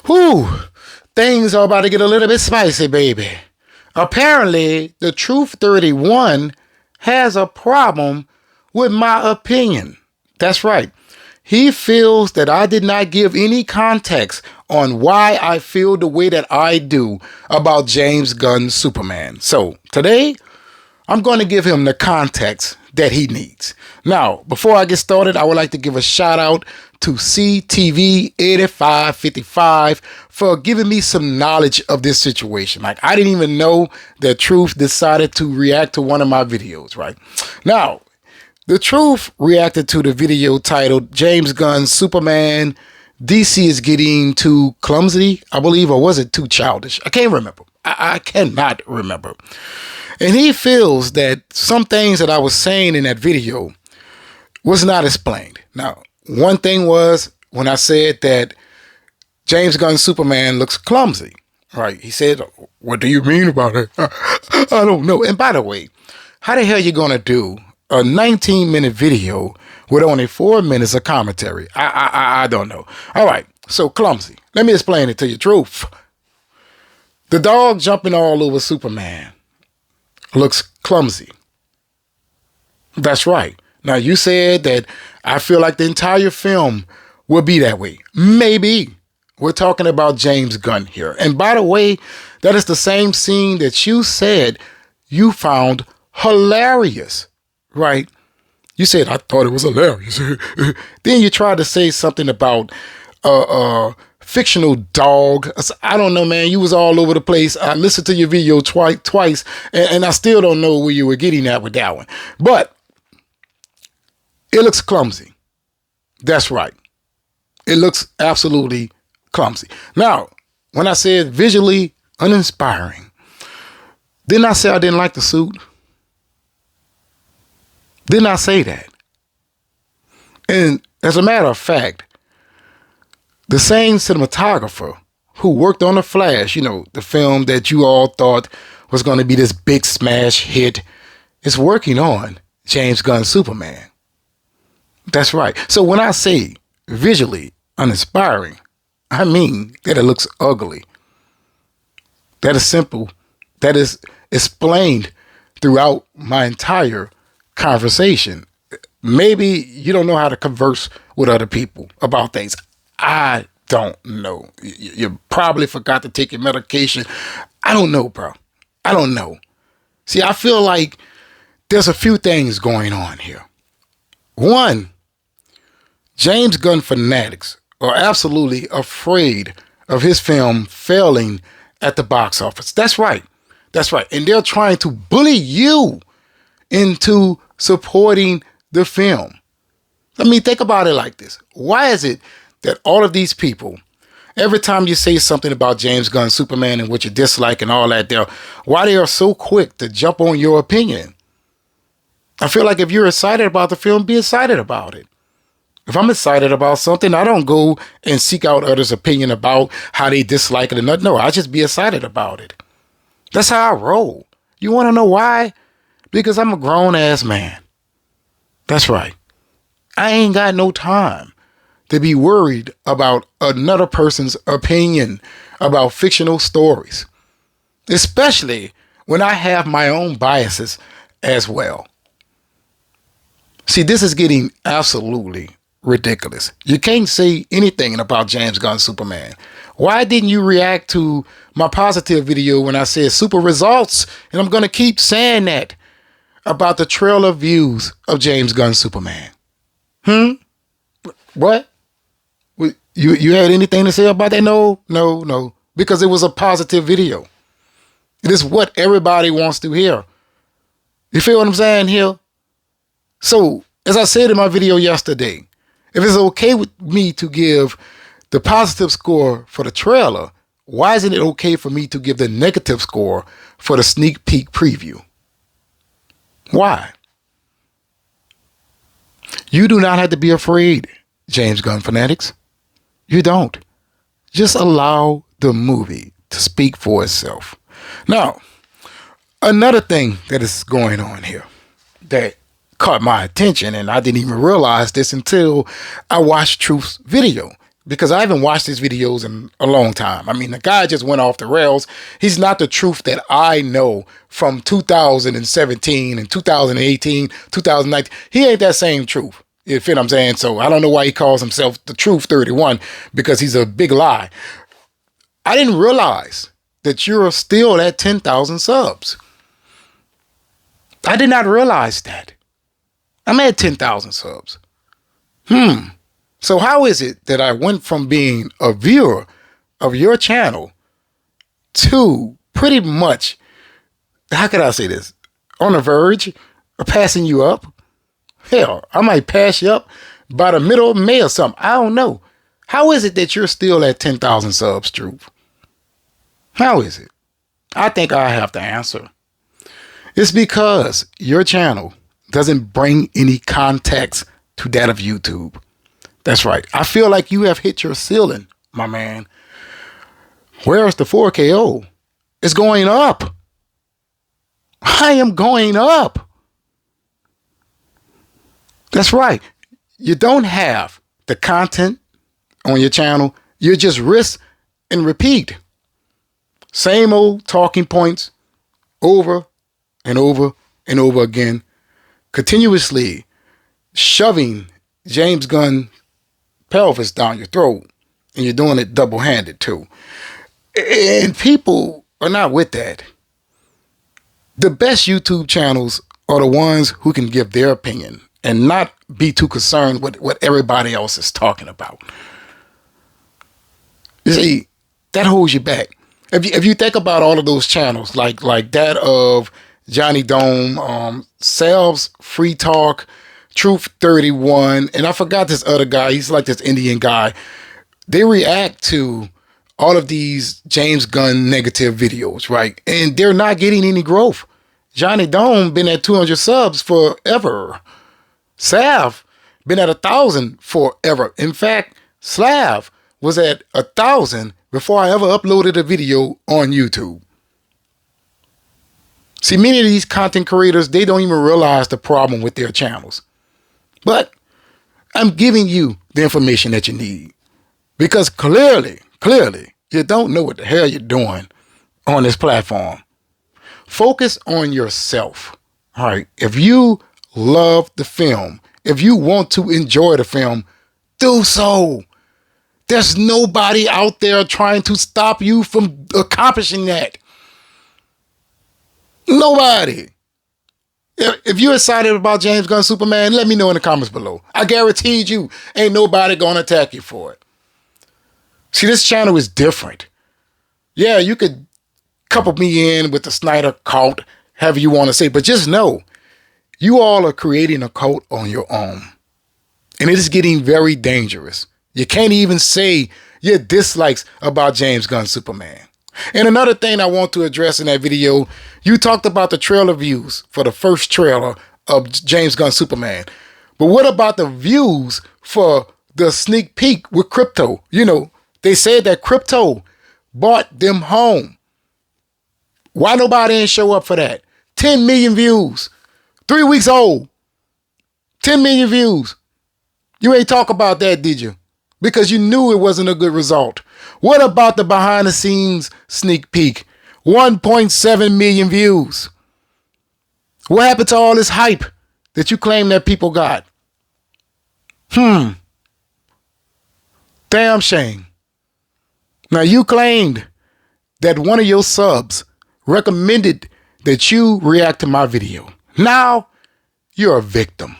Whew, things are about to get a little bit spicy, baby. Apparently, the Truth31 has a problem with my opinion. That's right. He feels that I did not give any context on why I feel the way that I do about James Gunn's Superman. So today, I'm going to give him the context that he needs. Now, before I get started, I would like to give a shout out to CTV8555 for giving me some knowledge of this situation. Like, I didn't even know that Truth decided to react to one of my videos, right? Now, the Truth reacted to the video titled James Gunn's Superman, DC is getting too clumsy, I believe, or was it too childish? I can't remember. I cannot remember. And he feels that some things that I was saying in that video was not explained. Now, one thing was when I said that James Gunn's Superman looks clumsy, right? He said, what do you mean about it? I don't know. And by the way, how the hell are you going to do a 19-minute video with only 4 minutes of commentary? I don't know. All right, so clumsy. Let me explain it to you. Truth. The dog jumping all over Superman looks clumsy. That's right. Now, you said that I feel like the entire film will be that way. Maybe. We're talking about James Gunn here. And by the way, that is the same scene that you said you found hilarious, right? You said, I thought it was hilarious. Then you tried to say something about fictional dog. I don't know, man. You was all over the place. I listened to your video twice, and I still don't know where you were getting at with that one. But it looks clumsy. That's right. It looks absolutely clumsy. Now, when I said visually uninspiring, didn't I say I didn't like the suit? Didn't I say that? And as a matter of fact, the same cinematographer who worked on The Flash, you know, the film that you all thought was going to be this big smash hit, is working on James Gunn's Superman. That's right. So when I say visually uninspiring, I mean that it looks ugly. That is simple. That is explained throughout my entire conversation. Maybe you don't know how to converse with other people about things. I don't know. You probably forgot to take your medication. I don't know, bro. I don't know. See, I feel like there's a few things going on here. One, James Gunn fanatics are absolutely afraid of his film failing at the box office. That's right. That's right. And they're trying to bully you into supporting the film. I mean, think about it like this. Why is it that all of these people, every time you say something about James Gunn's Superman and what you dislike and all that, why they are so quick to jump on your opinion? I feel like if you're excited about the film, be excited about it. If I'm excited about something, I don't go and seek out others' opinion about how they dislike it or not. No, I just be excited about it. That's how I roll. You want to know why? Because I'm a grown-ass man. That's right. I ain't got no time to be worried about another person's opinion about fictional stories, especially when I have my own biases as well. See, this is getting absolutely ridiculous. You can't say anything about James Gunn's Superman. Why didn't you react to my positive video when I said super results? And I'm going to keep saying that about the trailer views of James Gunn's Superman. What? You had anything to say about that? No. Because it was a positive video. It is what everybody wants to hear. You feel what I'm saying here? So, as I said in my video yesterday, if it's okay with me to give the positive score for the trailer, why isn't it okay for me to give the negative score for the sneak peek preview? Why? You do not have to be afraid, James Gunn fanatics. You don't. Just allow the movie to speak for itself. Now, another thing that is going on here that caught my attention, and I didn't even realize this until I watched Truth's video. because I haven't watched his videos in a long time. I mean, the guy just went off the rails. He's not the truth that I know from 2017 and 2018, 2019. He ain't that same truth. You feel what I'm saying? So I don't know why he calls himself the Truth31, because he's a big lie. I didn't realize that you're still at 10,000 subs. I did not realize that. I'm at 10,000 subs. So how is it that I went from being a viewer of your channel to pretty much, how could I say this, on the verge of passing you up? Hell, I might pass you up by the middle of May or something. I don't know. How is it that you're still at 10,000 subs, Truth? How is it? I think I have to answer. It's because your channel doesn't bring any context to that of YouTube. That's right. I feel like you have hit your ceiling, my man. Where's the 4KO? It's going up. I am going up. That's right. You don't have the content on your channel. You just rinse and repeat. Same old talking points over and over and over again, continuously shoving James Gunn pelvis down your throat, and you're doing it double-handed too. And people are not with that. The best YouTube channels are the ones who can give their opinion and not be too concerned with what everybody else is talking about. You see, that holds you back. If you think about all of those channels, like that of Johnny Dome, Salves Free Talk, Truth31, and I forgot this other guy. He's like this Indian guy. They react to all of these James Gunn negative videos, right? And they're not getting any growth. Johnny Dome been at 200 subs forever. Sav been at 1,000 forever. In fact, Slav was at 1,000 before I ever uploaded a video on YouTube. See, many of these content creators, they don't even realize the problem with their channels. But I'm giving you the information that you need, because clearly, you don't know what the hell you're doing on this platform. Focus on yourself. All right. If you love the film, if you want to enjoy the film, do so. There's nobody out there trying to stop you from accomplishing that. Nobody. If you're excited about James Gunn Superman, let me know in the comments below. I guarantee you, ain't nobody gonna attack you for it. See, this channel is different. Yeah, you could couple me in with the Snyder cult, however you want to say, but just know, you all are creating a cult on your own. And it is getting very dangerous. You can't even say your dislikes about James Gunn Superman. And another thing I want to address in that video, you talked about the trailer views for the first trailer of James Gunn Superman. But what about the views for the sneak peek with Crypto? You know, they said that Crypto bought them home. Why nobody didn't show up for that? 10 million views. 3 weeks old. 10 million views. You ain't talk about that, did you? Because you knew it wasn't a good result. What about the behind the scenes sneak peek? 1.7 million views. What happened to all this hype that you claim that people got? Damn shame. Now, you claimed that one of your subs recommended that you react to my video. Now, you're a victim.